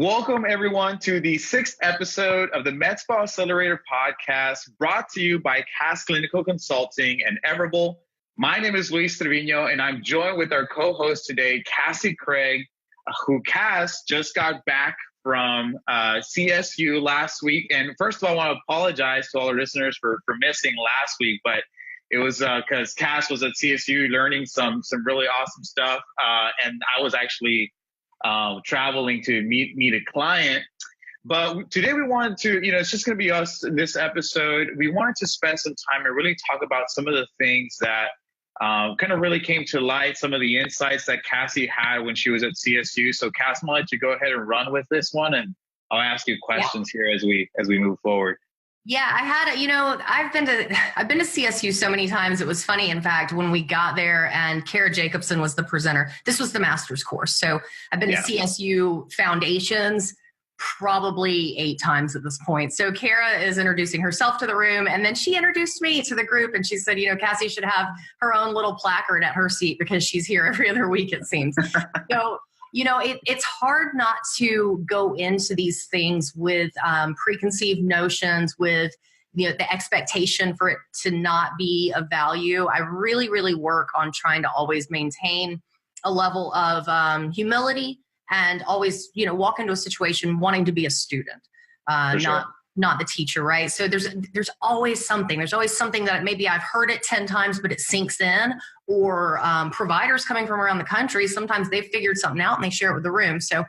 Welcome, everyone, to the 6th episode of the Med Spa Accelerator podcast, brought to you by CAS Clinical Consulting and Everable. My name is Luis Trevino, and I'm joined with our co-host today, Cassie Craig, who CAS just got back from CSU last week. And first of all, I want to apologize to all our listeners for missing last week, but it was because CAS was at CSU learning some really awesome stuff, and I was actually traveling to meet a client. But today we wanted to, it's just going to be us in this episode. We wanted to spend some time and really talk about some of the things that kind of really came to light, some of the insights that Cassie had when she was at CSU. So Cass, I'm going to let you go ahead and run with this one, and I'll ask you questions here as we move forward. Yeah, I had, I've been to CSU so many times. It was funny, in fact, when we got there and Kara Jacobson was the presenter. This was the master's course. So I've been to CSU Foundations probably 8 times at this point. So Kara is introducing herself to the room, and then she introduced me to the group, and she said, Cassie should have her own little placard at her seat because she's here every other week, it seems. So it's hard not to go into these things with preconceived notions, with the expectation for it to not be of value. I really, really work on trying to always maintain a level of humility and always, walk into a situation wanting to be a student, not the teacher, right? So there's always something. There's always something that maybe I've heard it 10 times, but it sinks in. Or providers coming from around the country, sometimes they've figured something out and they share it with the room. So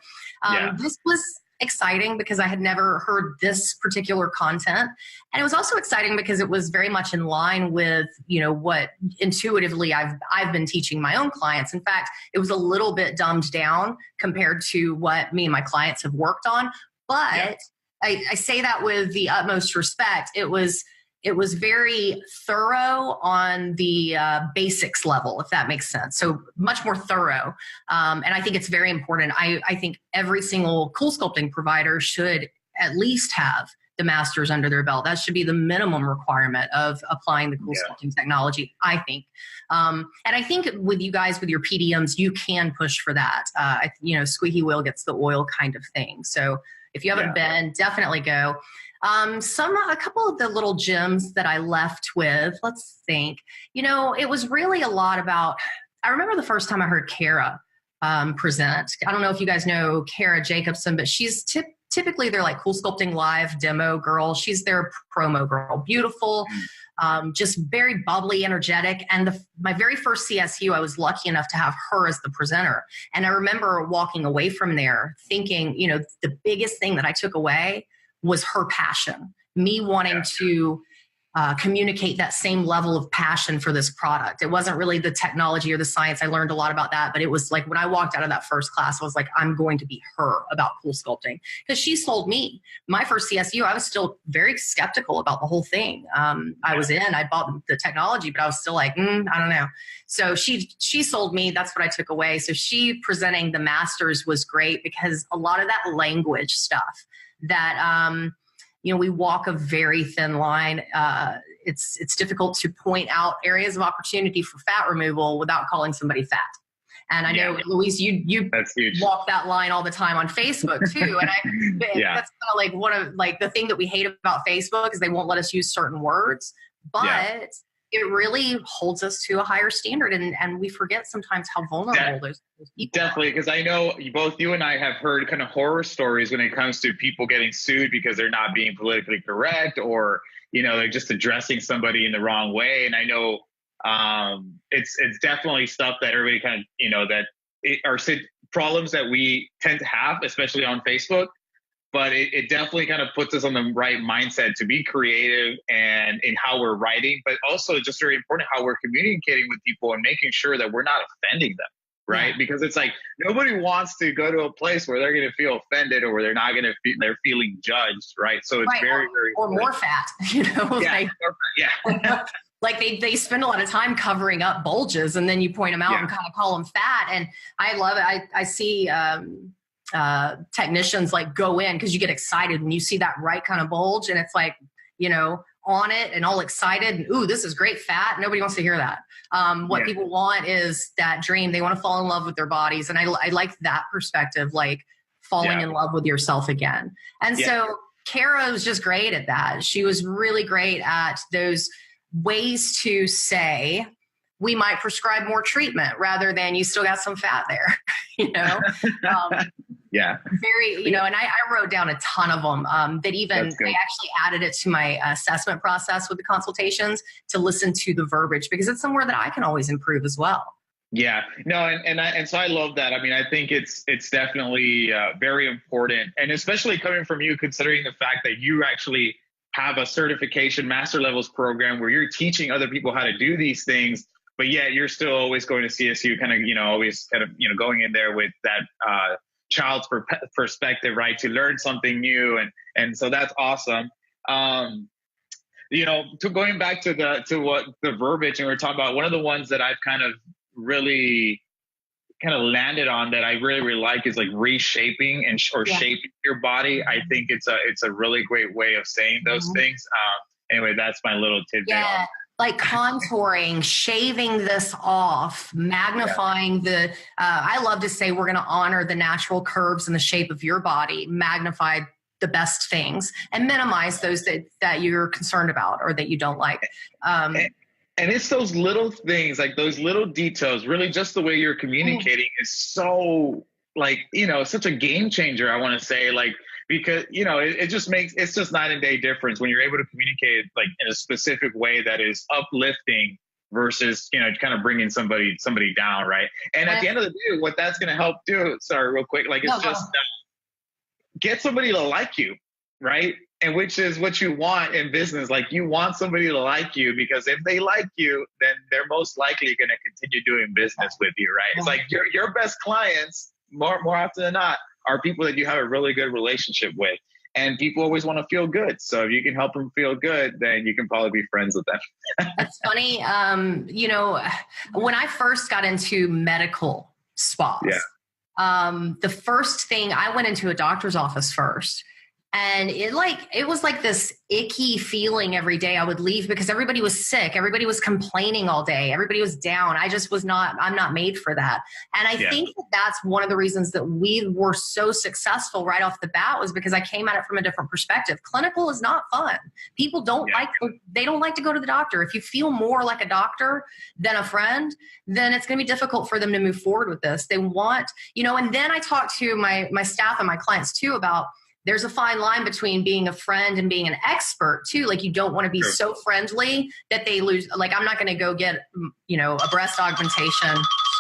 this was exciting because I had never heard this particular content. And it was also exciting because it was very much in line with, what intuitively I've been teaching my own clients. In fact, it was a little bit dumbed down compared to what me and my clients have worked on. But I say that with the utmost respect. It was very thorough on the basics level, if that makes sense. So much more thorough. And I think it's very important. I think every single CoolSculpting provider should at least have the master's under their belt. That should be the minimum requirement of applying the CoolSculpting technology, I think. And I think with you guys, with your PDMs, you can push for that. Squeaky wheel gets the oil kind of thing. So if you haven't been, definitely go. A couple of the little gems that I left with, let's think, it was really a lot about, I remember the first time I heard Kara present. I don't know if you guys know Kara Jacobson, but she's typically they're like CoolSculpting Live demo girl. She's their promo girl, beautiful, just very bubbly, energetic. And my very first CSU, I was lucky enough to have her as the presenter. And I remember walking away from there thinking, the biggest thing that I took away was her passion, me wanting to communicate that same level of passion for this product. It wasn't really the technology or the science. I learned a lot about that, but it was like when I walked out of that first class, I was like, I'm going to be her about CoolSculpting, because she sold me. My first CSU, I was still very skeptical about the whole thing. I bought the technology, but I was still like, I don't know. So she sold me. That's what I took away. So she presenting the masters was great because a lot of that language stuff that, we walk a very thin line. It's difficult to point out areas of opportunity for fat removal without calling somebody fat. And I know, Luis, you walk that line all the time on Facebook too. And that's kind of like the thing that we hate about Facebook is they won't let us use certain words, but it really holds us to a higher standard. And we forget sometimes how vulnerable those people definitely, because I know both you and I have heard kind of horror stories when it comes to people getting sued because they're not being politically correct, or, they're just addressing somebody in the wrong way. And I know it's definitely stuff that everybody kind of, are problems that we tend to have, especially on Facebook. But it definitely kind of puts us on the right mindset to be creative and in how we're writing, but also just very important how we're communicating with people and making sure that we're not offending them, right? Yeah. Because it's like nobody wants to go to a place where they're going to feel offended or where they're not going to they're feeling judged, right? So it's very or more fat, Like they spend a lot of time covering up bulges, and then you point them out and kind of call them fat. And I love it. I see technicians like go in because you get excited when you see that right kind of bulge, and it's like, on it and all excited and, ooh, this is great fat. Nobody wants to hear that. What people want is that dream. They want to fall in love with their bodies. And I like that perspective. Like, falling in love with yourself again. And so Kara was just great at that. She was really great at those ways to say, we might prescribe more treatment rather than you still got some fat there, you know? Very, you know, and I wrote down a ton of them that even I actually added it to my assessment process with the consultations to listen to the verbiage, because it's somewhere that I can always improve as well. Yeah, no, and so I love that. I mean, I think it's definitely very important, and especially coming from you, considering the fact that you actually have a certification master levels program where you're teaching other people how to do these things, but yet you're still always going to CSU, kind of, you know, always kind of, you know, going in there with that child's perspective, right, to learn something new, and so that's awesome. You know, going back to what the verbiage, and we're talking about, one of the ones that I've kind of really kind of landed on that I really like is like reshaping or shaping your body. I think it's a really great way of saying those things. Anyway, that's my little tidbit on like contouring, shaving this off, magnifying the, I love to say we're going to honor the natural curves and the shape of your body, magnify the best things, and minimize those that you're concerned about or that you don't like. And it's those little things, like those little details, really just the way you're communicating is so, like, you know, such a game changer, I want to say, like, because, you know, it just makes, it's just night and day difference when you're able to communicate like in a specific way that is uplifting versus, you know, kind of bringing somebody down. Right. And at the end of the day, what that's going to help do, sorry, real quick, like it's just get somebody to like you. Right. And which is what you want in business. Like, you want somebody to like you, because if they like you, then they're most likely going to continue doing business with you. Right. It's like your best clients more often than not are people that you have a really good relationship with, and people always want to feel good. So if you can help them feel good, then you can probably be friends with them. That's funny. You know, when I first got into medical spas, the first thing, I went into a doctor's office first. And it was like this icky feeling every day I would leave, because everybody was sick. Everybody was complaining all day. Everybody was down. I'm not made for that. And I think that's one of the reasons that we were so successful right off the bat, was because I came at it from a different perspective. Clinical is not fun. People they don't like to go to the doctor. If you feel more like a doctor than a friend, then it's going to be difficult for them to move forward with this. They want, you know, and then I talk to my staff and my clients too about, there's a fine line between being a friend and being an expert too. Like, you don't want to be so friendly that they lose. Like, I'm not going to go get, you know, a breast augmentation.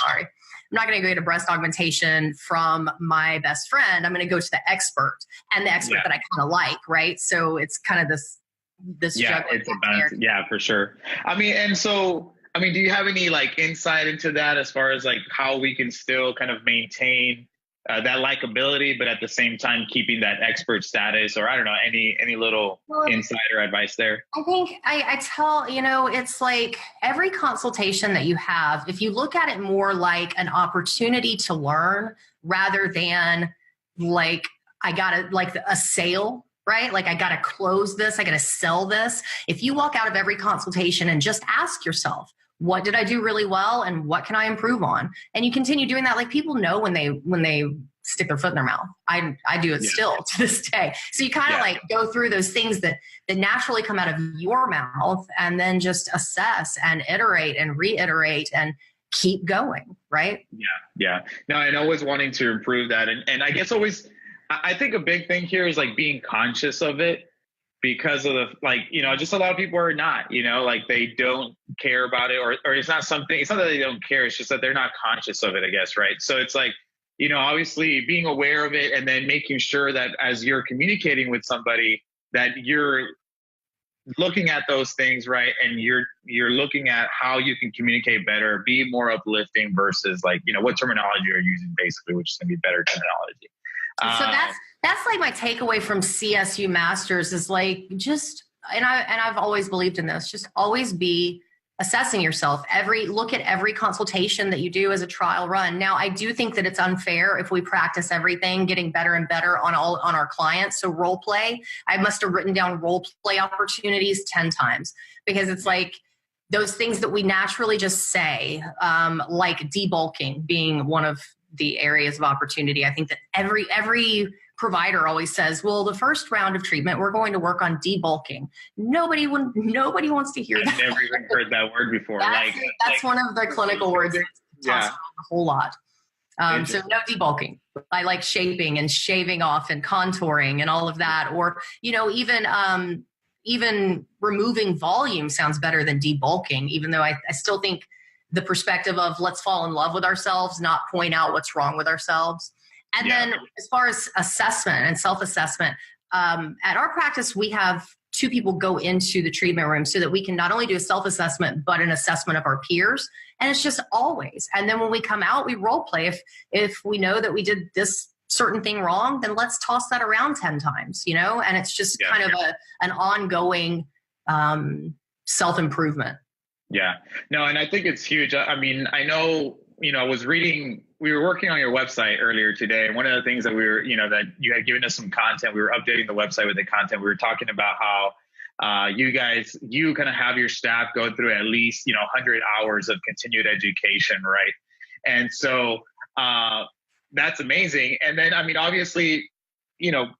Sorry. I'm not going to go get a breast augmentation from my best friend. I'm going to go to the expert, and the expert that I kind of like. Right. So it's kind of this juggling. Yeah, for sure. I mean, do you have any like insight into that as far as like how we can still kind of maintain that likability, but at the same time keeping that expert status, or I don't know, any little insight or advice there? I think I tell, you know, it's like every consultation that you have, if you look at it more like an opportunity to learn rather than like, I gotta like a sale, right? Like, I gotta close this, I gotta sell this. If you walk out of every consultation and just ask yourself, what did I do really well, and what can I improve on? And you continue doing that. Like, people know when they stick their foot in their mouth. I do it still to this day. So you kind of like go through those things that naturally come out of your mouth, and then just assess and iterate and reiterate and keep going. Right. Yeah. No, and always wanting to improve that. And I guess I think a big thing here is like being conscious of it. Because of the, like, you know, just a lot of people are not, you know, like they don't care about it, or it's not that they don't care. It's just that they're not conscious of it, I guess. Right. So it's like, you know, obviously being aware of it, and then making sure that as you're communicating with somebody, that you're looking at those things, right. And you're looking at how you can communicate better, be more uplifting versus like, you know, what terminology you're using basically, which is going to be better terminology. So that's like my takeaway from CSU Masters is like, just, and I've always believed in this, just always be assessing yourself. Look at every consultation that you do as a trial run. Now, I do think that it's unfair if we practice everything, getting better and better on our clients. So role play, I must have written down role play opportunities 10 times, because it's like those things that we naturally just say, like debulking being one of the areas of opportunity. I think that every provider always says, well, the first round of treatment, we're going to work on debulking. Nobody wants to hear that. I've never even heard that word before. That's one of the clinical words that's tossed around a whole lot. So no debulking. I like shaping and shaving off and contouring and all of that. Or, even removing volume sounds better than debulking, even though I still think the perspective of let's fall in love with ourselves, not point out what's wrong with ourselves. And then as far as assessment and self-assessment, at our practice, we have 2 people go into the treatment room so that we can not only do a self-assessment, but an assessment of our peers. And it's just always. And then when we come out, we role play. If we know that we did this certain thing wrong, then let's toss that around 10 times, and it's just kind of an ongoing self-improvement. Yeah. No, and I think it's huge. I mean, I know, I was reading, we were working on your website earlier today. And one of the things that we were, that you had given us some content, we were updating the website with the content. We were talking about how you kind of have your staff go through at least, 100 hours of continued education, right? And so that's amazing. And then, I mean, obviously,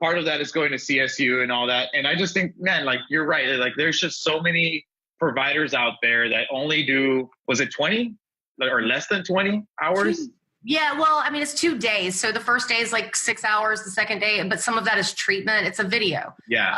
part of that is going to CSU and all that. And I just think, man, like, you're right. Like, there's just so many providers out there that only do, was it 20 or less than 20 hours? Yeah, well, I mean, it's 2 days. So the first day is like 6 hours, the second day, but some of that is treatment. It's a video. Yeah.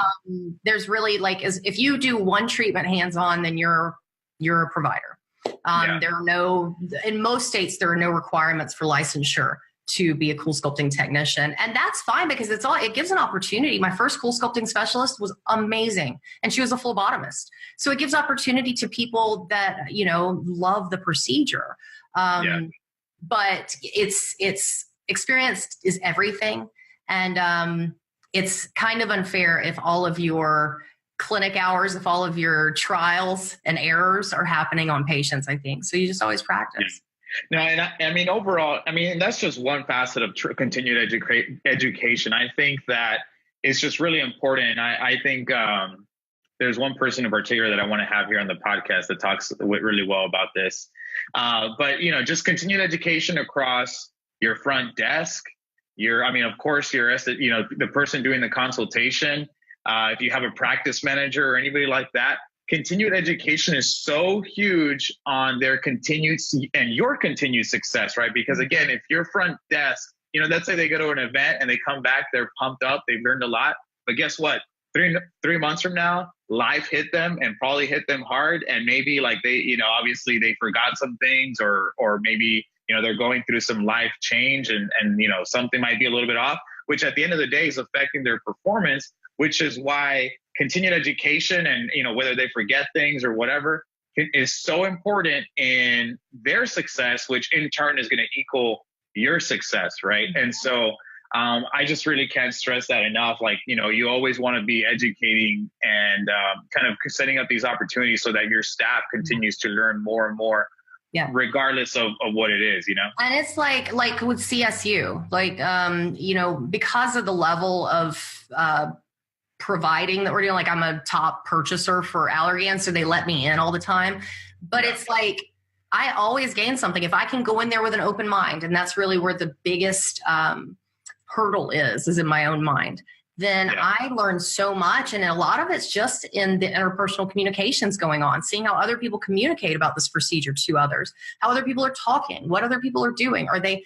There's really if you do one treatment hands-on, then you're a provider. There are in most states, there are no requirements for licensure to be a CoolSculpting technician. And that's fine because it gives an opportunity. My first CoolSculpting specialist was amazing. And she was a phlebotomist. So it gives opportunity to people that, love the procedure. But it's experience is everything. And it's kind of unfair if all of your clinic hours, if all of your trials and errors are happening on patients, I think. So you just always practice. Yeah. No, and I mean, overall, I mean, that's just one facet of continued education. I think that it's just really important. I think there's one person in particular that I want to have here on the podcast that talks really well about this. But, just continued education across your front desk, of course, the person doing the consultation. If you have a practice manager or anybody like that, continued education is so huge on their your continued success, right? Because again, if your front desk, let's say they go to an event and they come back, they're pumped up, they've learned a lot, but guess what? Three months from now, life hit them and probably hit them hard. And maybe like they, obviously they forgot some things or maybe, they're going through some life change and something might be a little bit off, which at the end of the day is affecting their performance, which is why continued education and, whether they forget things or whatever is so important in their success, which in turn is going to equal your success. Right. And so I just really can't stress that enough. Like, you always want to be educating and kind of setting up these opportunities so that your staff continues to learn more and more. Yeah. Regardless of what it is, And it's like with CSU, because of the level of providing that we're doing, like I'm a top purchaser for Allergan, so they let me in all the time. But it's like, I always gain something if I can go in there with an open mind. And that's really where the biggest hurdle is in my own mind. Then I learn so much. And a lot of it's just in the interpersonal communications going on, seeing how other people communicate about this procedure to others, how other people are talking, what other people are doing. Are they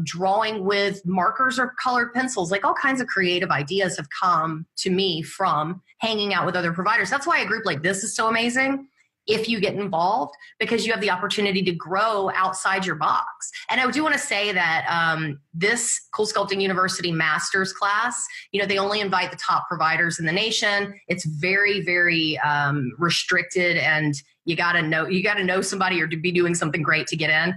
drawing with markers or colored pencils? Like all kinds of creative ideas have come to me from hanging out with other providers. That's why a group like this is so amazing. If you get involved, because you have the opportunity to grow outside your box. And I do want to say that this CoolSculpting University Master's class, they only invite the top providers in the nation. It's very, very restricted, and you got to know somebody or to be doing something great to get in.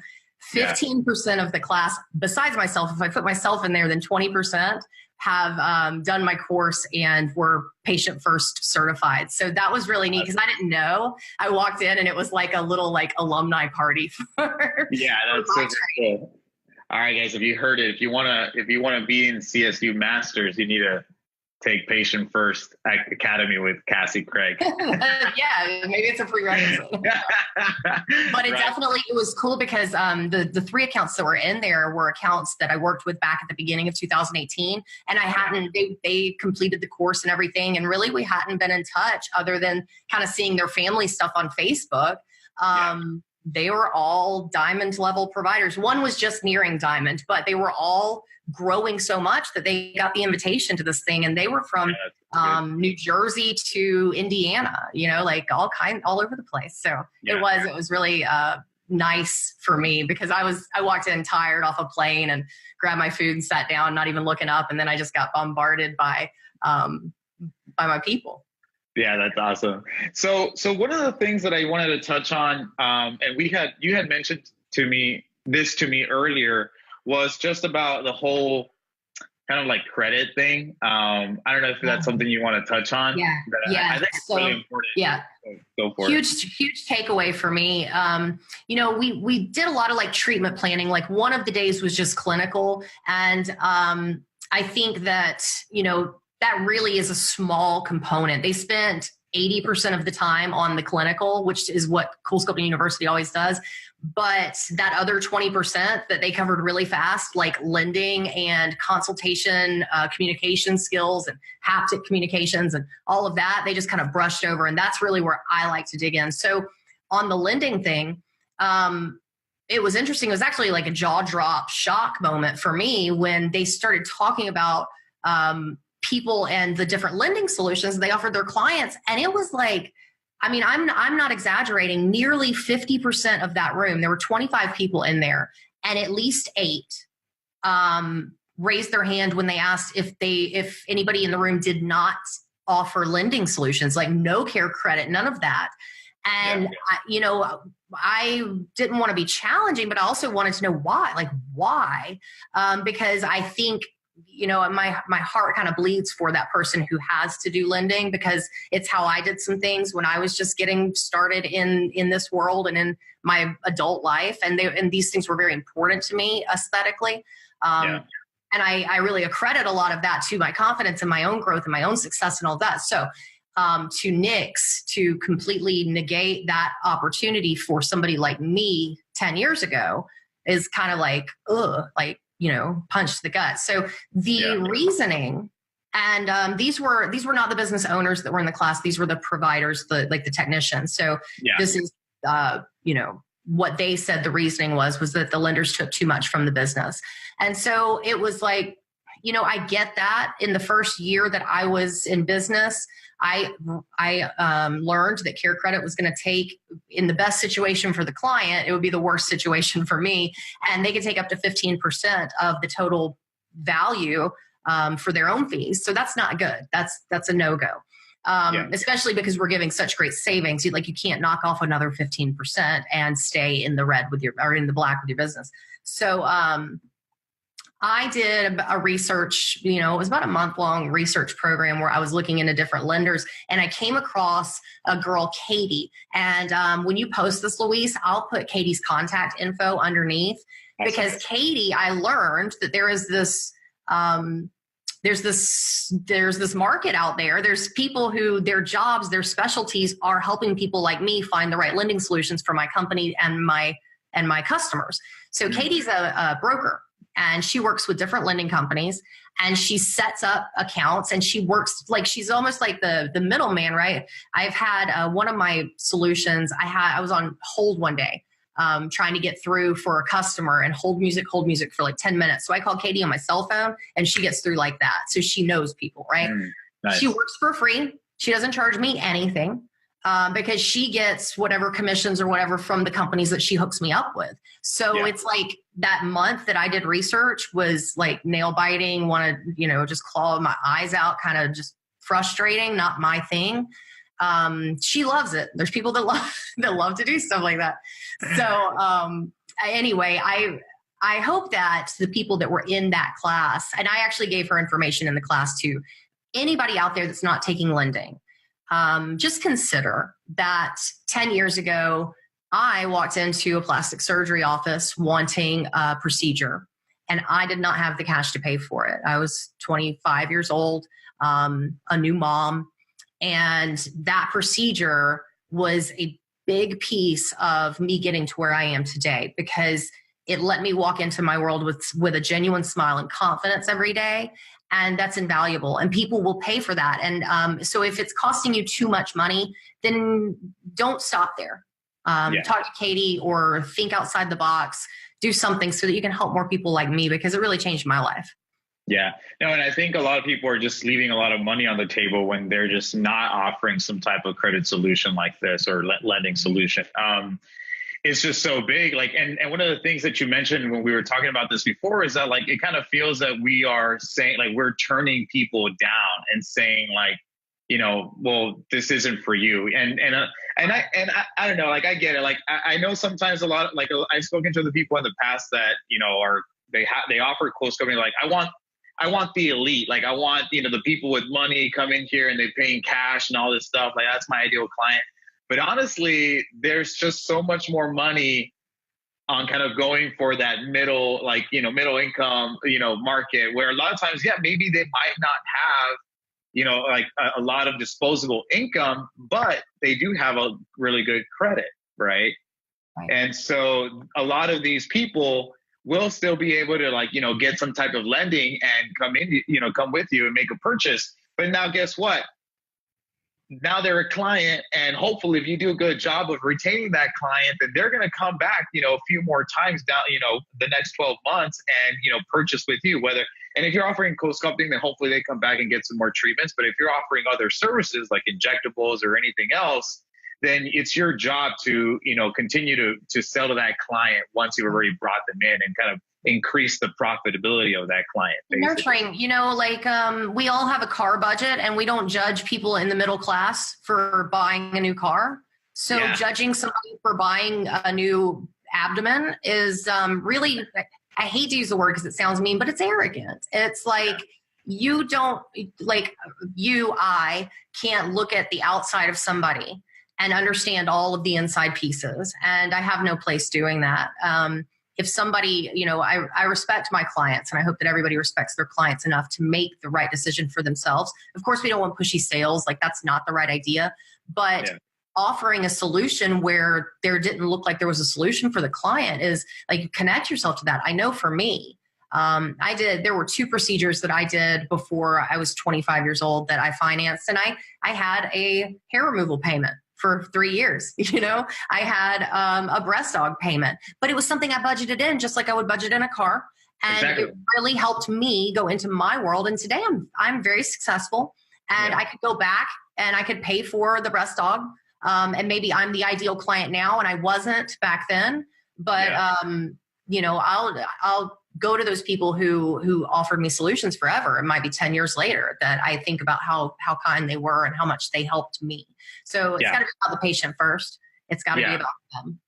15% of the class, besides myself, if I put myself in there, then 20% have done my course and were patient first certified. So that was really neat because I didn't know. I walked in and it was like a little alumni party. That's so cool. All right, guys, if you heard it, if you want to be in CSU Masters, you need to take Patient First Academy with Cassie Craig. Yeah, maybe it's a prerequisite. But it was cool because the 3 accounts that were in there were accounts that I worked with back at the beginning of 2018. And they completed the course and everything. And really, we hadn't been in touch other than kind of seeing their family stuff on Facebook. They were all diamond level providers. One was just nearing diamond, but they were all growing so much that they got the invitation to this thing. And they were from New Jersey to Indiana, like all over the place. So it was really nice for me because I walked in tired off a plane and grabbed my food and sat down, not even looking up. And then I just got bombarded by my people. Yeah, that's awesome. So one of the things that I wanted to touch on, and you had mentioned to me earlier, was just about the whole kind of like credit thing. I don't know if that's something you want to touch on. Yeah. I think it's really important. Yeah. So go for it. Huge takeaway for me. We did a lot of like treatment planning. Like one of the days was just clinical. And I think that, that really is a small component. They spent 80% of the time on the clinical, which is what CoolSculpting University always does. But that other 20% that they covered really fast, like lending and consultation, communication skills and haptic communications and all of that, they just kind of brushed over. And that's really where I like to dig in. So on the lending thing, it was interesting. It was actually like a jaw drop shock moment for me when they started talking about people and the different lending solutions they offered their clients. And it was like, I'm not exaggerating, nearly 50% of that room, there were 25 people in there, and at least 8 raised their hand when they asked if anybody in the room did not offer lending solutions, like no care credit, none of that. And I didn't want to be challenging, but I also wanted to know why? Because I think, my heart kind of bleeds for that person who has to do lending, because it's how I did some things when I was just getting started in this world and in my adult life. And these things were very important to me aesthetically. And I really accredit a lot of that to my confidence and my own growth and my own success and all that. So to nix, to completely negate that opportunity for somebody like me 10 years ago is kind of like, punch to the gut. So the reasoning, and these were not the business owners that were in the class. These were the providers, the technicians. So this is, what they said the reasoning was that the lenders took too much from the business. And so it was like, I get that. In the first year that I was in business, I learned that care credit was going to take, in the best situation for the client, it would be the worst situation for me. And they could take up to 15% of the total value for their own fees. So that's not good. That's a no-go. Especially because we're giving such great savings. You can't knock off another 15% and stay in the red or in the black with your business. So, I did a research, it was about a month-long research program where I was looking into different lenders, and I came across a girl, Katie. And when you post this, Luis, I'll put Katie's contact info underneath. That's because right. Katie, I learned that there is this, there's this market out there. There's people who their jobs, their specialties are helping people like me find the right lending solutions for my company and my customers. So Katie's a broker. And she works with different lending companies, and she sets up accounts, and she works like she's almost like the middleman, right? I've had one of my solutions. I was on hold one day trying to get through for a customer, and hold music for like 10 minutes. So I called Katie on my cell phone, and she gets through like that. So she knows people, right? Nice. She works for free. She doesn't charge me anything. Because she gets whatever commissions or whatever from the companies that she hooks me up with. So it's like that month that I did research was like nail biting, want to, just claw my eyes out, kind of just frustrating, not my thing. She loves it. There's people that love to do stuff like that. So anyway, I hope that the people that were in that class, and I actually gave her information in the class to anybody out there that's not taking lending. Just consider that 10 years ago, I walked into a plastic surgery office wanting a procedure. and I did not have the cash to pay for it. I was 25 years old, a new mom, and that procedure was a big piece of me getting to where I am today, because it let me walk into my world with a genuine smile and confidence every day. And that's invaluable. And people will pay for that. And so if it's costing you too much money, then don't stop there. Talk to Katie or think outside the box, do something so that you can help more people like me, because it really changed my life. Yeah, no, and I think a lot of people are just leaving a lot of money on the table when they're just not offering some type of credit solution like this or lending solution. It's just so big. Like, and one of the things that you mentioned when we were talking about this before is that, like, it kind of feels that we are saying, like, we're turning people down and saying, like, you know, well, this isn't for you. And I don't know, like, I get it. Like, I know sometimes a lot of, like, I've spoken to the people in the past that, you know, they offer CoolSculpting. Like, I want the elite. Like, I want, you know, the people with money come in here and they're paying cash and all this stuff. Like, that's my ideal client. But honestly, there's just so much more money on kind of going for that middle, like, you know, middle income, you know, market, where a lot of times, yeah, maybe they might not have, you know, like a lot of disposable income, but they do have a really good credit, right? And so a lot of these people will still be able to, like, you know, get some type of lending and come in, you know, come with you and make a purchase. But now guess what? Now they're a client, and hopefully if you do a good job of retaining that client, then they're going to come back, you know, a few more times down, you know, the next 12 months and, you know, purchase with you. And if you're offering CoolSculpting, then hopefully they come back and get some more treatments. But if you're offering other services like injectables or anything else, then it's your job to, you know, continue to sell to that client once you've already brought them in, and kind of increase the profitability of that client. Nurturing, you know, like we all have a car budget, and we don't judge people in the middle class for buying a new car. So judging somebody for buying a new abdomen is really, I hate to use the word because it sounds mean, but it's arrogant. It's like, you don't, like, I can't look at the outside of somebody and understand all of the inside pieces. And I have no place doing that. If somebody, you know, I respect my clients, and I hope that everybody respects their clients enough to make the right decision for themselves. Of course, we don't want pushy sales. Like, that's not the right idea. But offering a solution where there didn't look like there was a solution for the client is, like, connect yourself to that. I know for me, there were 2 procedures that I did before I was 25 years old that I financed, and I had a hair removal payment for 3 years. You know, I had a breast aug payment, but it was something I budgeted in, just like I would budget in a car. And it really helped me go into my world. And today I'm very successful, and I could go back and I could pay for the breast aug. And maybe I'm the ideal client now, and I wasn't back then, but you know, I'll go to those people who offered me solutions forever. It might be 10 years later that I think about how kind they were and how much they helped me. So it's got to be about the patient first. It's got to be about them.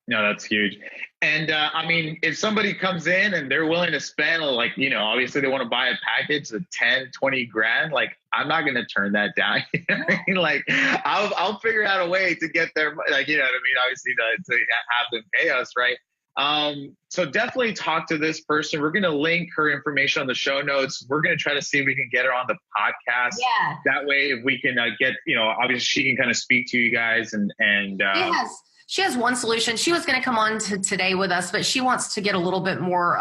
No, that's huge. And I mean, if somebody comes in and they're willing to spend, like, you know, obviously they want to buy a package of 10, 20 grand, like, I'm not going to turn that down. You know what I mean? Like, I'll figure out a way to get their, like, you know what I mean? Obviously to have them pay us, right? So definitely talk to this person. We're going to link her information on the show notes. We're going to try to see if we can get her on the podcast. Yeah. That way, if we can get, you know, obviously she can kind of speak to you guys and She has one solution. She was going to come on today with us, but she wants to get a little bit more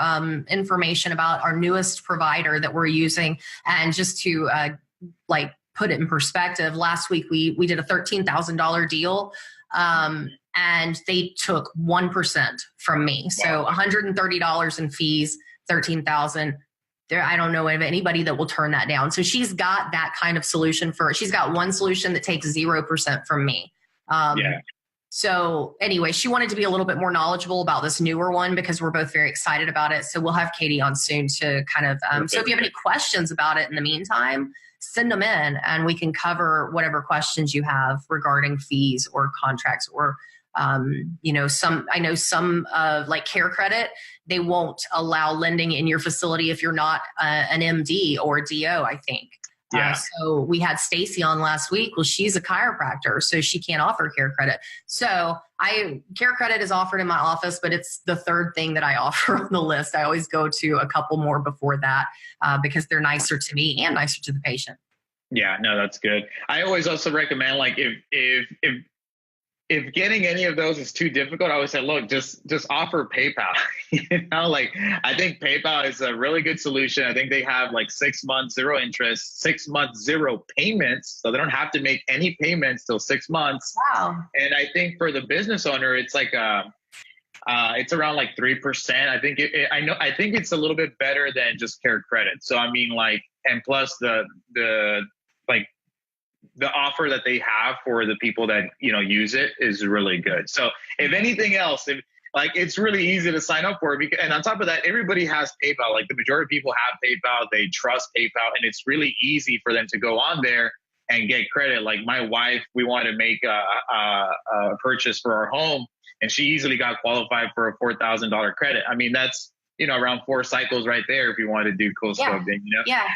information about our newest provider that we're using. And just to like put it in perspective, last week we did a $13,000 deal. And they took 1% from me. So $130 in fees, $13,000. I don't know of anybody that will turn that down. So she's got that kind of solution she's got one solution that takes 0% from me. So anyway, she wanted to be a little bit more knowledgeable about this newer one because we're both very excited about it. So we'll have Katie on soon to kind of, so if you have any questions about it in the meantime, send them in and we can cover whatever questions you have regarding fees or contracts or, you know, I know some like Care Credit, they won't allow lending in your facility if you're not an MD or DO, I think. Yeah. So we had Stacy on last week. Well, she's a chiropractor, so she can't offer care credit. So care credit is offered in my office, but it's the third thing that I offer on the list. I always go to a couple more before that because they're nicer to me and nicer to the patient. Yeah, no, that's good. I always also recommend, like, if getting any of those is too difficult, I would say, look, just offer PayPal. Like, I think PayPal is a really good solution. I think they have like 6 months, 0 interest, 6 months, 0 payments. So they don't have to make any payments till 6 months. Wow. And I think for the business owner, it's like, it's around like 3%. I think I think it's a little bit better than just care credit. So, I mean, like, and plus the offer that they have for the people that, use it is really good. So if anything else, it's really easy to sign up for it. And on top of that, everybody has PayPal. Like, the majority of people have PayPal. They trust PayPal, and it's really easy for them to go on there and get credit. Like, my wife, we wanted to make a purchase for our home, and she easily got qualified for a $4,000 credit. I mean, that's, around 4 cycles right there if you want to do CoolSculpting, Yeah.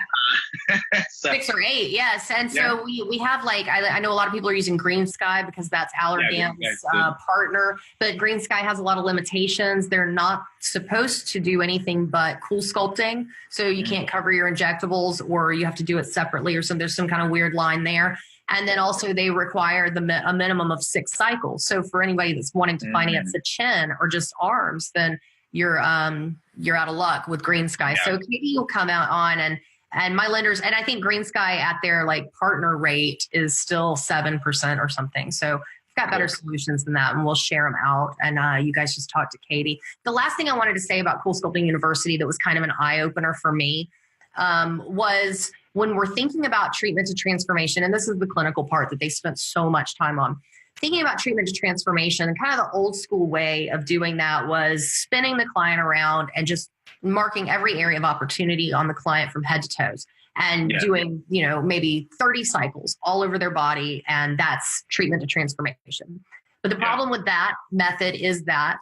So, 6 or 8, yes. And so we have, like, I know a lot of people are using Green Sky because that's Allergan's partner, but Green Sky has a lot of limitations. They're not supposed to do anything but CoolSculpting. So you can't cover your injectables, or you have to do it separately, or there's some kind of weird line there. And then also they require a minimum of 6 cycles. So for anybody that's wanting to finance a chin or just arms, then you're out of luck with Green Sky. Yeah. So Katie will come out on and my lenders, and I think Green Sky at their like partner rate is still 7% or something. So we've got better solutions than that, and we'll share them out. And you guys just talk to Katie. The last thing I wanted to say about CoolSculpting University that was kind of an eye opener for me was when we're thinking about treatment to transformation, and this is the clinical part that they spent so much time on. Thinking about treatment to transformation, kind of the old school way of doing that was spinning the client around and just marking every area of opportunity on the client from head to toes and doing, maybe 30 cycles all over their body. And that's treatment to transformation. But the problem with that method is that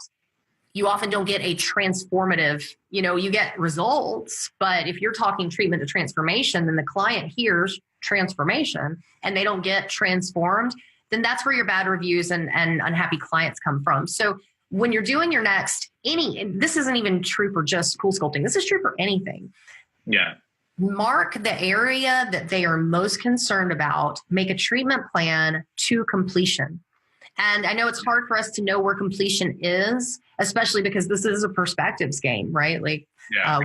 you often don't get a transformative, you get results, but if you're talking treatment to transformation, then the client hears transformation and they don't get transformed, then that's where your bad reviews and unhappy clients come from. So when you're doing your next, this isn't even true for just CoolSculpting. This is true for anything. Yeah. Mark the area that they are most concerned about, make a treatment plan to completion. And I know it's hard for us to know where completion is, especially because this is a perspectives game, right? Like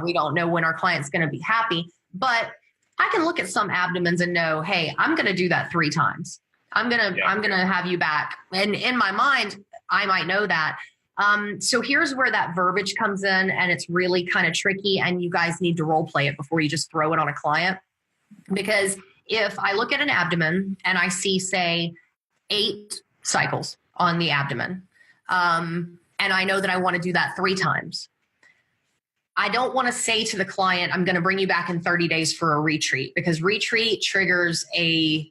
we don't know when our client's going to be happy, but I can look at some abdomens and know, hey, I'm going to do that 3 times. I'm going to have you back. And in my mind, I might know that. So here's where that verbiage comes in, and it's really kind of tricky, and you guys need to role play it before you just throw it on a client. Because if I look at an abdomen and I see, say, 8 cycles on the abdomen, and I know that I want to do that 3 times, I don't want to say to the client, I'm going to bring you back in 30 days for a retreat, because retreat triggers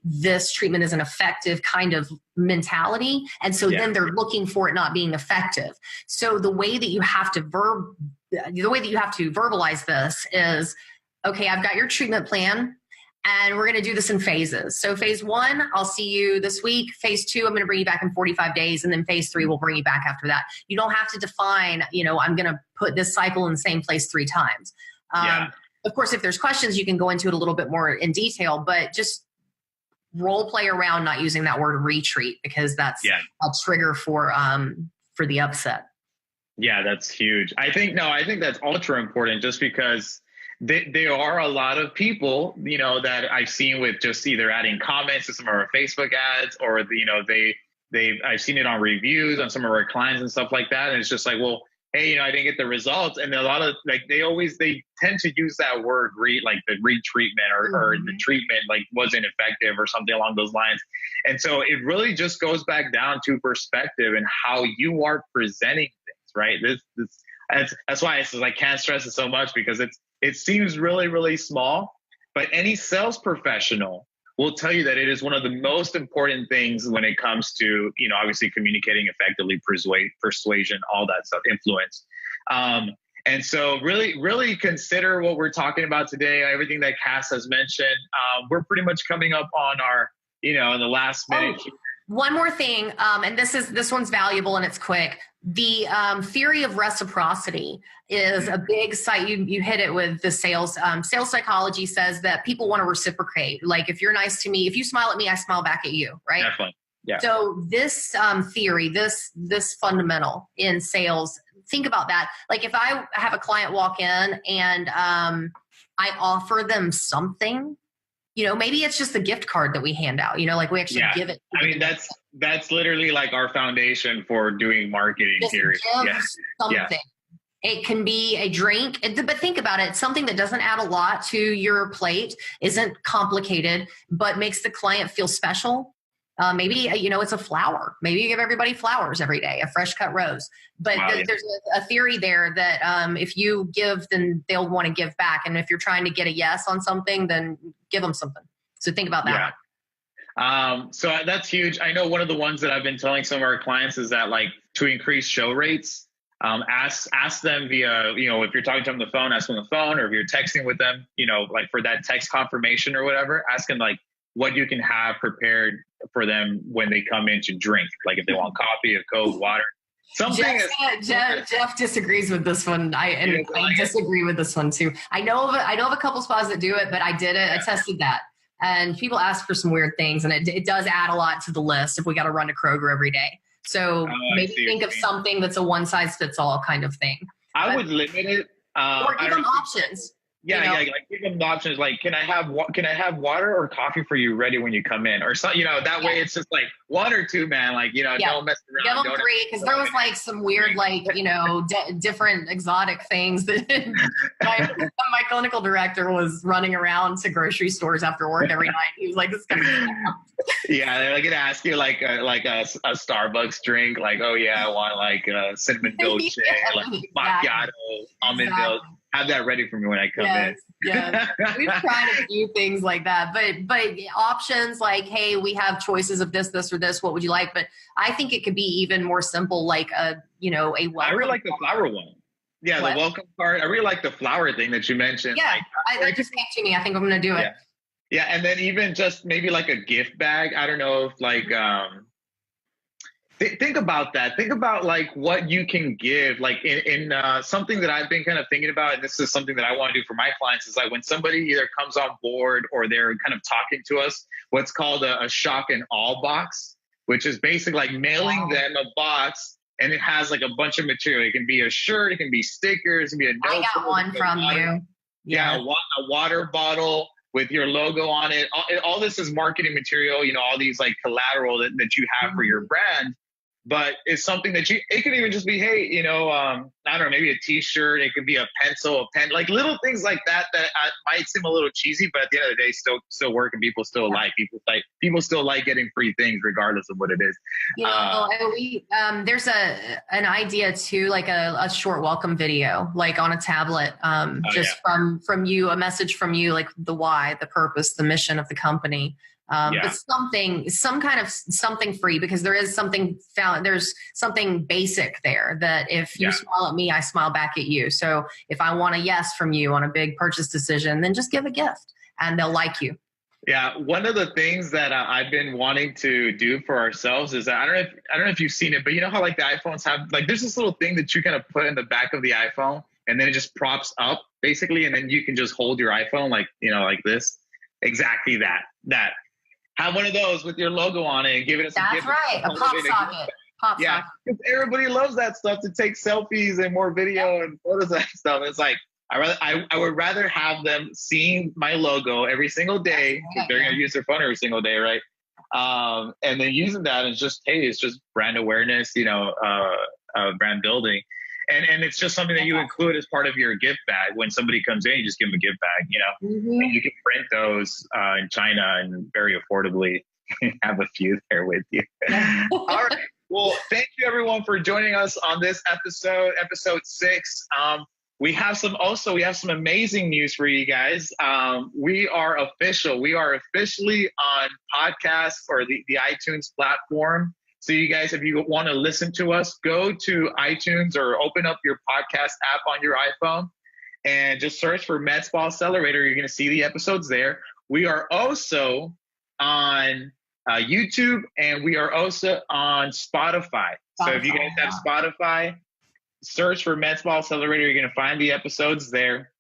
this treatment isn't effective kind of mentality. And so then they're looking for it not being effective. So the way that you have to verbalize this is, okay, I've got your treatment plan, and we're going to do this in phases. So phase 1, I'll see you this week. Phase 2, I'm going to bring you back in 45 days. And then phase 3, we'll bring you back after that. You don't have to define, I'm going to put this cycle in the same place 3 times. Of course, if there's questions, you can go into it a little bit more in detail, but just role play around not using that word retreat, because that's a trigger for the upset. Yeah, that's huge. I think that's ultra important, just because there are a lot of people, that I've seen with just either adding comments to some of our Facebook ads, or I've seen it on reviews on some of our clients and stuff like that. And it's just like, well, hey, I didn't get the results. And a lot of they tend to use that word like the retreatment or the treatment wasn't effective or something along those lines. And so it really just goes back down to perspective and how you are presenting things, right? That's why I can't stress it so much, because it seems really, really small, but any sales professional will tell you that it is one of the most important things when it comes to, obviously communicating effectively, persuasion, all that stuff, influence. And so really, really consider what we're talking about today, everything that Cass has mentioned. We're pretty much coming up on our, in the last minute. Oh, one more thing, and this one's valuable and it's quick. The theory of reciprocity is a big site. You hit it with the sales. Sales psychology says that people want to reciprocate. Like if you're nice to me, if you smile at me, I smile back at you, right? Definitely. Yeah. So this theory, this fundamental in sales, think about that. Like if I have a client walk in and I offer them something, maybe it's just a gift card that we hand out, like we actually give it. I mean, that's literally like our foundation for doing marketing just here. Give something. Yeah. It can be a drink, but think about it. Something that doesn't add a lot to your plate, isn't complicated, but makes the client feel special. Maybe, it's a flower. Maybe you give everybody flowers every day, a fresh cut rose. But there's a theory there that if you give, then they'll want to give back. And if you're trying to get a yes on something, then give them something. So think about that. Yeah. So that's huge. I know one of the ones that I've been telling some of our clients is that like to increase show rates, ask them via, if you're talking to them on the phone, ask them on the phone, or if you're texting with them, like for that text confirmation or whatever, ask them like what you can have prepared for them when they come in to drink. Like if they want coffee, a Coke, water, something. Jeff disagrees with this one. I disagree with this one too. I know of a couple spas that do it, but I tested that. And people ask for some weird things, and it does add a lot to the list if we got to run to Kroger every day. So maybe think of something that's a one size fits all kind of thing. I would limit it. Or give them options. Yeah, like give them the options. Like, can I have water or coffee for you ready when you come in, or so that way it's just like one or two, man. Like don't mess around. Give them 3 because there was like some weird different exotic things that my clinical director was running around to grocery stores after work every night. He was like, "This is gonna be." Yeah, they're gonna ask you like a Starbucks drink. Like, oh yeah, I want like a cinnamon dolce, like macchiato, almond milk. Have that ready for me when I come in. Yeah, we've tried a few things like that, but options like, hey, we have choices of this, or this. What would you like? But I think it could be even more simple, like a welcome. I really like the flower one. Yeah, the welcome card. I really like the flower thing that you mentioned. Yeah, that just came to me. I think I'm going to do it. Yeah, and then even just maybe like a gift bag. I don't know if like. Think about that. Think about like what you can give, like in something that I've been kind of thinking about, and this is something that I want to do for my clients, is like when somebody either comes on board or they're kind of talking to us, what's called a shock and awe box, which is basically like mailing them a box, and it has like a bunch of material. It can be a shirt, it can be stickers, it can be a notebook. I got one from you. Yeah, a water bottle with your logo on it. All this is marketing material, all these like collateral that you have for your brand. But it's something that it could even just be, hey, I don't know, maybe a t-shirt. It could be a pencil, a pen, like little things like that might seem a little cheesy, but at the end of the day, still work, and people still people still like getting free things regardless of what it is. There's an idea too, like a short welcome video, like on a tablet, from you, a message from you, like the why, the purpose, the mission of the company. But something free, because there's something basic there that if you smile at me, I smile back at you. So if I want a yes from you on a big purchase decision, then just give a gift and they'll like you. Yeah. One of the things that I've been wanting to do for ourselves is that I don't know if you've seen it, but you know how like the iPhones have, like, there's this little thing that you kind of put in the back of the iPhone, and then it just props up basically. And then you can just hold your iPhone like this. Exactly that. Have one of those with your logo on it and give it a gift. That's right. A pop socket. Yeah, because everybody loves that stuff, to take selfies and more video and photos and stuff. It's like I would rather have them seeing my logo every single day, because they're going to use their phone every single day, right? And then using that is just, hey, it's just brand awareness, brand building. And it's just something that you include as part of your gift bag. When somebody comes in, you just give them a gift bag, Mm-hmm. And you can print those in China and very affordably have a few there with you. All right. Well, thank you everyone for joining us on this episode 6. We have some amazing news for you guys. We are officially on podcasts or the iTunes platform. So you guys, if you want to listen to us, go to iTunes or open up your podcast app on your iPhone and just search for Med Spa Accelerator. You're going to see the episodes there. We are also on YouTube, and we are also on Spotify. So if you guys have Spotify, search for Med Spa Accelerator. You're going to find the episodes there.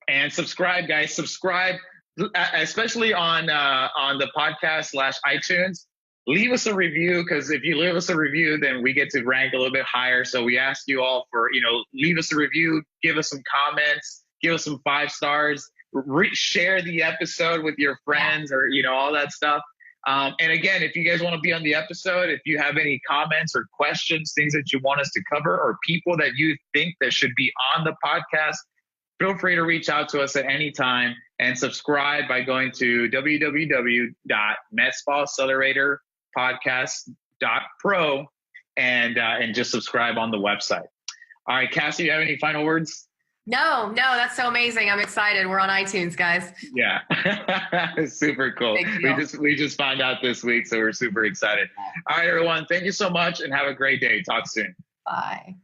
And subscribe, guys. Subscribe, especially on the podcast /iTunes. Leave us a review, because if you leave us a review, then we get to rank a little bit higher. So we ask you all for, leave us a review, give us some comments, give us some 5 stars, share the episode with your friends, or, all that stuff. And again, if you guys want to be on the episode, if you have any comments or questions, things that you want us to cover, or people that you think that should be on the podcast, feel free to reach out to us at any time, and subscribe by going to www.medspaacceleratorpodcast.pro and just subscribe on the website. All right, Cassie, do you have any final words? No, that's so amazing. I'm excited. We're on iTunes, guys. Yeah. Super cool. We just found out this week, so we're super excited. All right, everyone. Thank you so much, and have a great day. Talk soon. Bye.